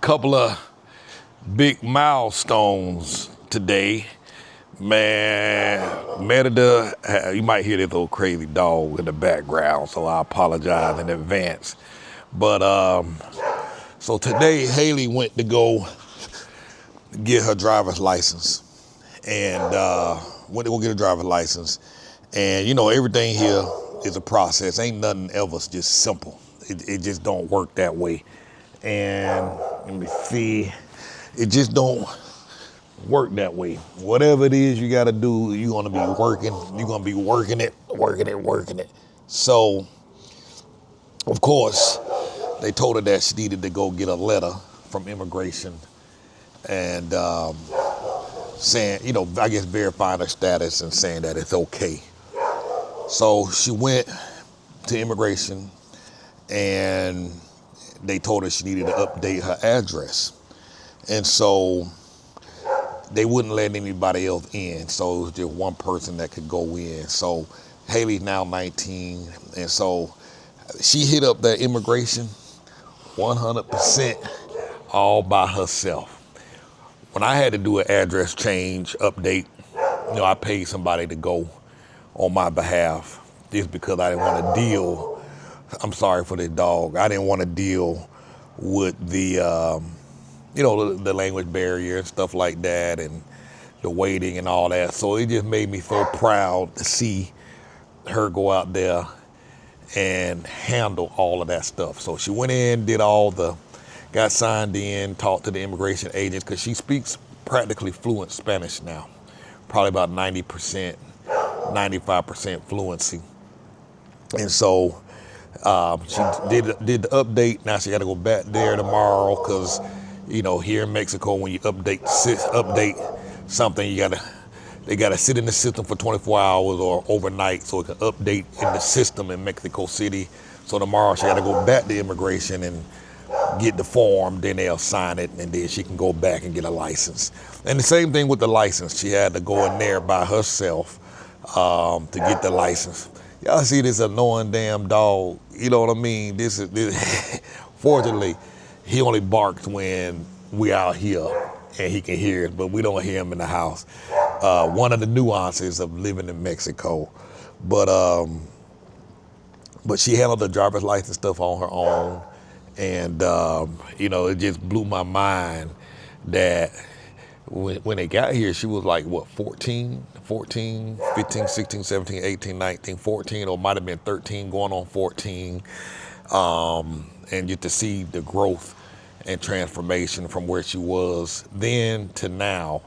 couple of big milestones today. Man, Merida, you might hear this little crazy dog in the background, so I apologize in advance. But so today, Haley went to go get her driver's license, and went to go get her driver's license. And you know, everything here is a process. Ain't nothing ever just simple. It just don't work that way. And let me see, it just don't work that way. Whatever it is you got to do, you're going to be working. You're going to be working it. So, of course, they told her that she needed to go get a letter from immigration and saying, you know, I guess verifying her status and saying that it's okay. So she went to immigration and they told her she needed to update her address. And so they wouldn't let anybody else in. So it was just one person that could go in. So Haley's now 19. And so she hit up that immigration 100% all by herself. When I had to do an address change update, you know, I paid somebody to go on my behalf just because I didn't want to deal. I'm sorry for this dog. I didn't want to deal with the, you know, the language barrier and stuff like that and the waiting and all that. So it just made me so proud to see her go out there and handle all of that stuff. So she went in, got signed in, talked to the immigration agents because she speaks practically fluent Spanish now, probably about 90%, 95% fluency. And so she did the update. Now she got to go back there tomorrow because, you know, here in Mexico, when you update something, they gotta sit in the system for 24 hours or overnight so it can update in the system in Mexico City. So tomorrow she got to go back to immigration and get the form, then they'll sign it, and then she can go back and get a license. And the same thing with the license. She had to go in there by herself to get the license. Y'all see this annoying damn dog, you know what I mean? This fortunately, he only barks when we out here and he can hear it, but we don't hear him in the house. One of the nuances of living in Mexico. But she handled the driver's license stuff on her own. And, you know, it just blew my mind that when they got here, she was like, what, 14, 15, 16, 17, 18, 19, 14, or might have been 13 going on 14. And just to see the growth and transformation from where she was then to now,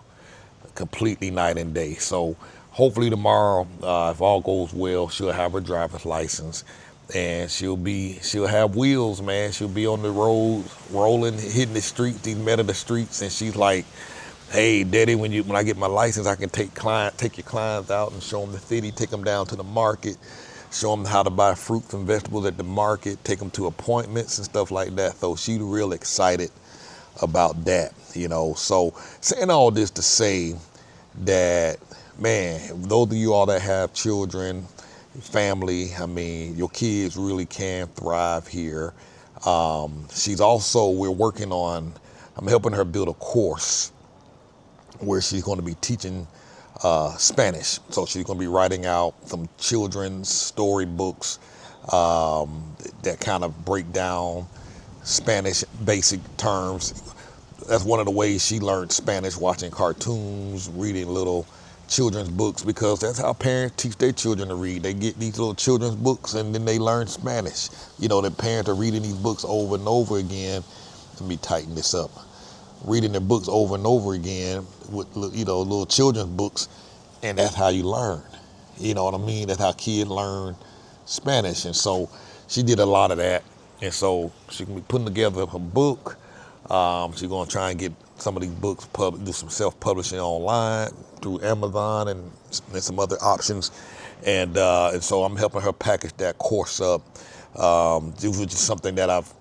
completely night and day. So hopefully tomorrow, if all goes well, she'll have her driver's license. And she'll have wheels, man. She'll be on the road, rolling, hitting the streets, these Merida streets. And she's like, hey, Daddy, when I get my license, I can take your clients out and show them the city, take them down to the market, show them how to buy fruits and vegetables at the market, take them to appointments and stuff like that. So she's real excited about that, you know. So saying all this to say that, man, those of you all that have children, family, I mean, your kids really can thrive here. We're working on, I'm helping her build a course where she's going to be teaching Spanish. So she's going to be writing out some children's storybooks that kind of break down Spanish basic terms. That's one of the ways she learned Spanish, watching cartoons, reading little children's books, because that's how parents teach their children to read. They get these little children's books and then they learn Spanish. You know, the parents are reading these books over and over again. Let me tighten this up. Reading their books over and over again with, you know, little children's books, and that's how you learn. You know what I mean? That's how kids learn Spanish. And so she did a lot of that. And so she can be putting together a book. She's going to try and get some of these books, do some self-publishing online through Amazon and some other options. And so I'm helping her package that course up, which is something that I've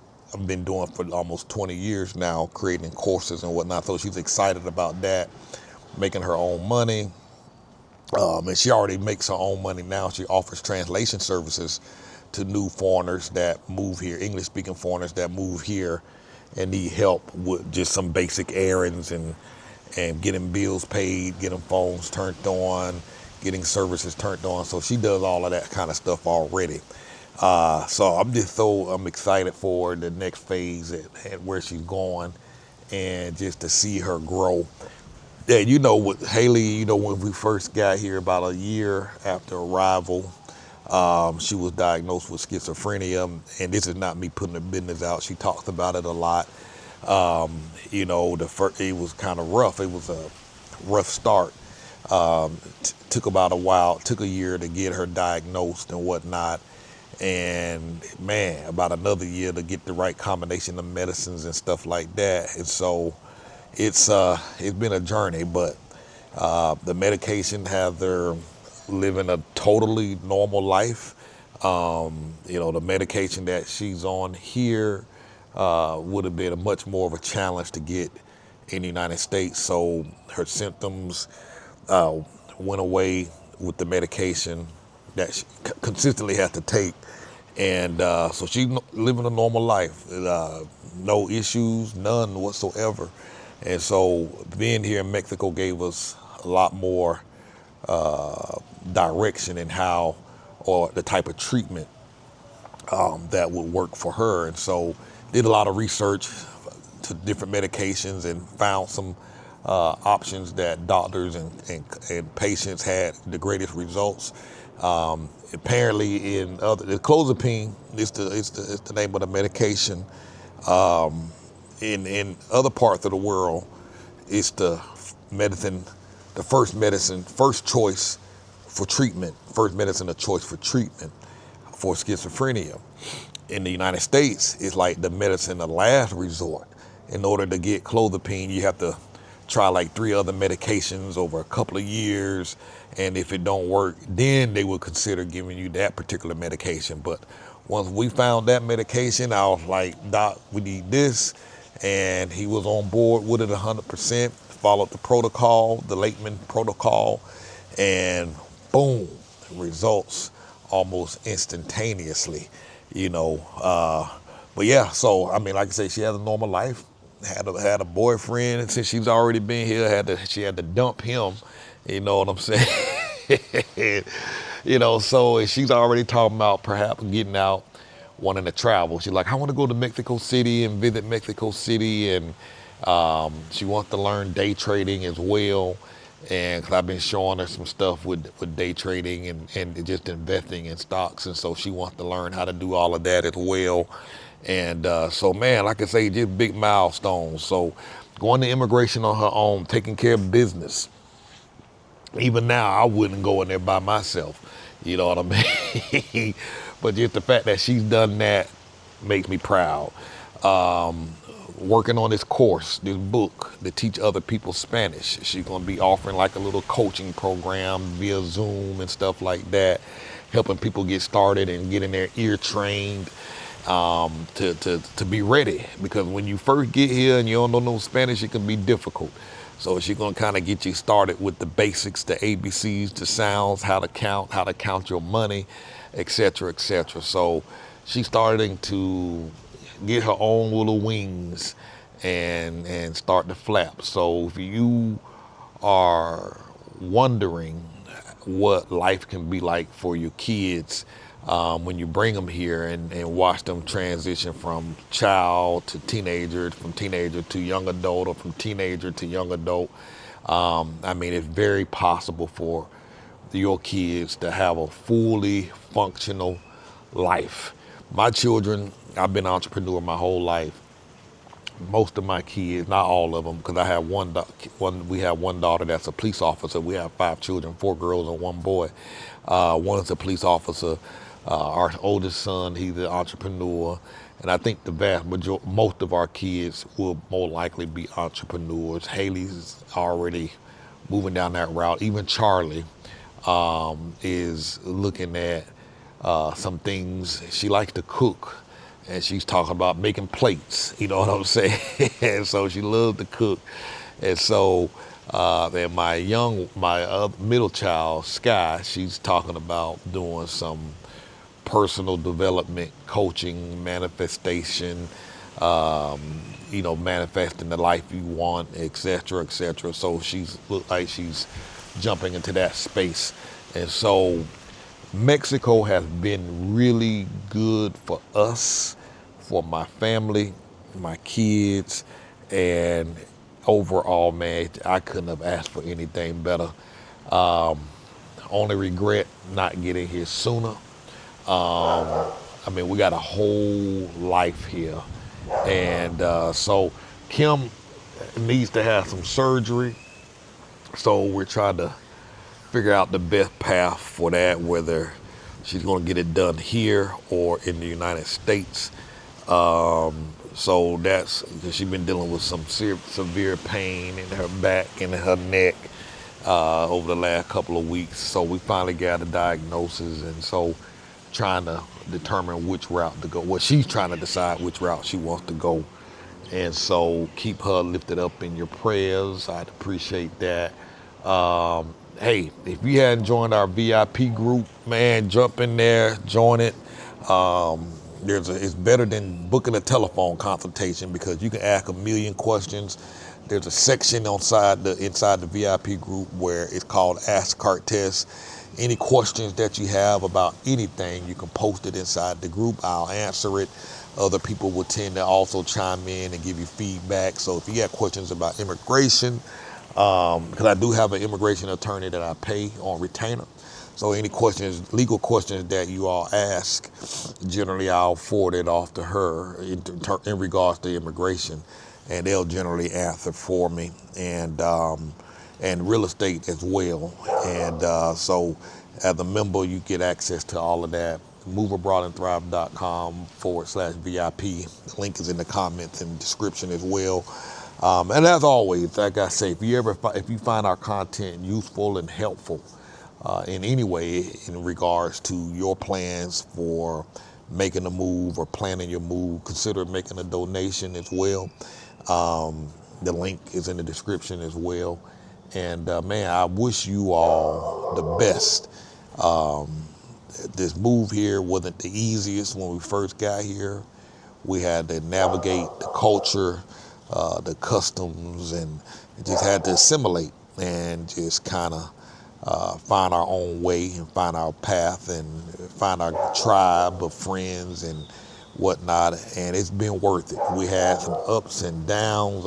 been doing for almost 20 years now, creating courses and whatnot. So she's excited about that, making her own money. And she already makes her own money now. She offers translation services to new foreigners that move here, English-speaking foreigners that move here and need help with just some basic errands and getting bills paid, getting phones turned on, getting services turned on. So she does all of that kind of stuff already. So I'm excited for the next phase at where she's going, and just to see her grow. Yeah, with Haley, when we first got here about a year after arrival, she was diagnosed with schizophrenia, and this is not me putting her business out. She talks about it a lot. It was kind of rough. It was a rough start. Took about a while, took a year to get her diagnosed and whatnot. And man, about another year to get the right combination of medicines and stuff like that. And so it's been a journey, but the medication has her living a totally normal life. The medication that she's on here would have been a much more of a challenge to get in the United States. So her symptoms uh, went away with the medication that she consistently had to take. And so she's living a normal life, no issues, none whatsoever. And so being here in Mexico gave us a lot more direction in how, or the type of treatment that would work for her. And so did a lot of research to different medications and found some options that doctors and patients had the greatest results. Apparently the clozapine is the name of the medication. In other parts of the world, it's the medicine, first choice for treatment, first medicine of choice for treatment for schizophrenia. In the United States, it's like the medicine of last resort. In order to get clozapine, you have to try like 3 other medications over a couple of years, and if it don't work, then they would consider giving you that particular medication. But once we found that medication, I was like, Doc, we need this, and he was on board with it 100%, followed the protocol, the Lakeman protocol, and boom, results almost instantaneously, but yeah, so I mean, like I say, she has a normal life, had a boyfriend, and since she's already been here, she had to dump him, you know what I'm saying? So she's already talking about perhaps getting out, wanting to travel. She's like, I want to go to Mexico City and visit Mexico City, and she wants to learn day trading as well. And cause I've been showing her some stuff with day trading and just investing in stocks. And so she wants to learn how to do all of that as well. And so, man, like I say, just big milestones. So going to immigration on her own, taking care of business. Even now, I wouldn't go in there by myself. You know what I mean? But just the fact that she's done that makes me proud. Working on this course, this book to teach other people Spanish. She's going to be offering like a little coaching program via Zoom and stuff like that, helping people get started and getting their ear trained to be ready. Because when you first get here and you don't know no Spanish, it can be difficult. So she's going to kind of get you started with the basics, the ABCs, the sounds, how to count your money, et cetera, et cetera. So she's starting to get her own little wings and start to flap. So if you are wondering what life can be like for your kids when you bring them here and watch them transition from child to teenager, from teenager to young adult, or from teenager to young adult, I mean, it's very possible for your kids to have a fully functional life. My children, I've been an entrepreneur my whole life. Most of my kids, not all of them, because I have we have one daughter that's a police officer. We have 5 children, 4 girls and 1 boy. One's a police officer. Our oldest son, he's an entrepreneur. And I think the most of our kids will more likely be entrepreneurs. Haley's already moving down that route. Even Charlie is looking at some things. She likes to cook, and she's talking about making plates. You know what I'm saying? And so she loves to cook. And so, and my middle child, Sky, she's talking about doing some personal development, coaching, manifestation, manifesting the life you want, et cetera, et cetera. So she's looked like she's jumping into that space. And so Mexico has been really good for us, for my family, my kids, and overall, man, I couldn't have asked for anything better. Only regret not getting here sooner. I mean, we got a whole life here. And so Kim needs to have some surgery. So we're trying to figure out the best path for that, whether she's going to get it done here or in the United States. So that's because she's been dealing with some severe pain in her back and in her neck over the last couple of weeks. So we finally got a diagnosis, and so trying to determine which route to go. Well, she's trying to decide which route she wants to go. And so keep her lifted up in your prayers. I'd appreciate that. Hey, if you hadn't joined our VIP group, man, jump in there, join it. It's better than booking a telephone consultation because you can ask a million questions. There's a section inside the VIP group where it's called Ask Cartes. Any questions that you have about anything, you can post it inside the group. I'll answer it. Other people will tend to also chime in and give you feedback. So if you have questions about immigration, because I do have an immigration attorney that I pay on retainer. So any questions, legal questions that you all ask, generally I'll forward it off to her in regards to immigration, and they'll generally answer for me, and real estate as well. And so as a member, you get access to all of that. moveabroadandthrive.com/VIP. The link is in the comments and description as well. And as always, like I say, if you find our content useful and helpful in any way in regards to your plans for making a move or planning your move, consider making a donation as well. The link is in the description as well. And man, I wish you all the best. This move here wasn't the easiest when we first got here. We had to navigate the culture, the customs, and just had to assimilate and just kind of find our own way and find our path and find our tribe of friends and whatnot. And it's been worth it. We had some ups and downs,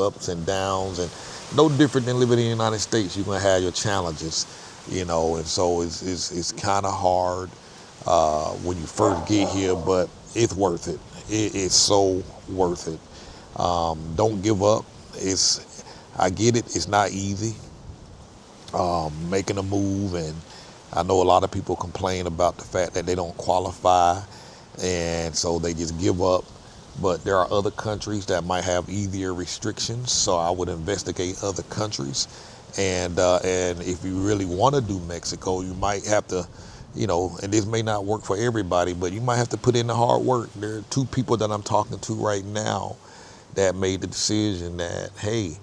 and no different than living in the United States. You're gonna have your challenges, and so it's kind of hard when you first get here, but it's worth it. It's so worth it. Don't give up. I get it. It's not easy making a move, and I know a lot of people complain about the fact that they don't qualify, and so they just give up. But there are other countries that might have easier restrictions, so I would investigate other countries. And if you really want to do Mexico, you might have to, and this may not work for everybody, but you might have to put in the hard work. There are 2 people that I'm talking to right now that made the decision that, hey,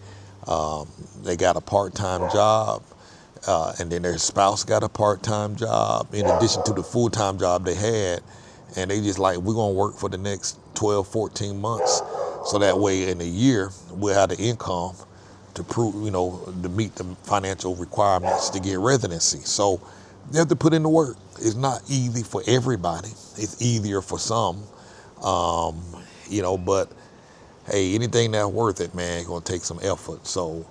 they got a part-time job, and then their spouse got a part-time job in addition to the full-time job they had. And they just like, we're going to work for the next 12, 14 months. So that way in a year, we'll have the income to prove, to meet the financial requirements to get residency. So you have to put in the work. It's not easy for everybody. It's easier for some, but hey, anything that's worth it, man, it's going to take some effort. So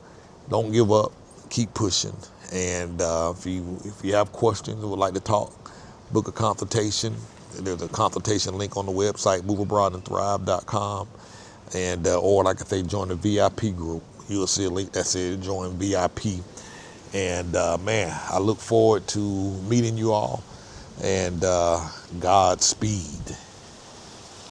don't give up. Keep pushing. And if you have questions or would like to talk, book a consultation. There's a consultation link on the website, moveabroadandthrive.com. And, or like I say, join the VIP group. You'll see a link that says join VIP. And man, I look forward to meeting you all, and Godspeed.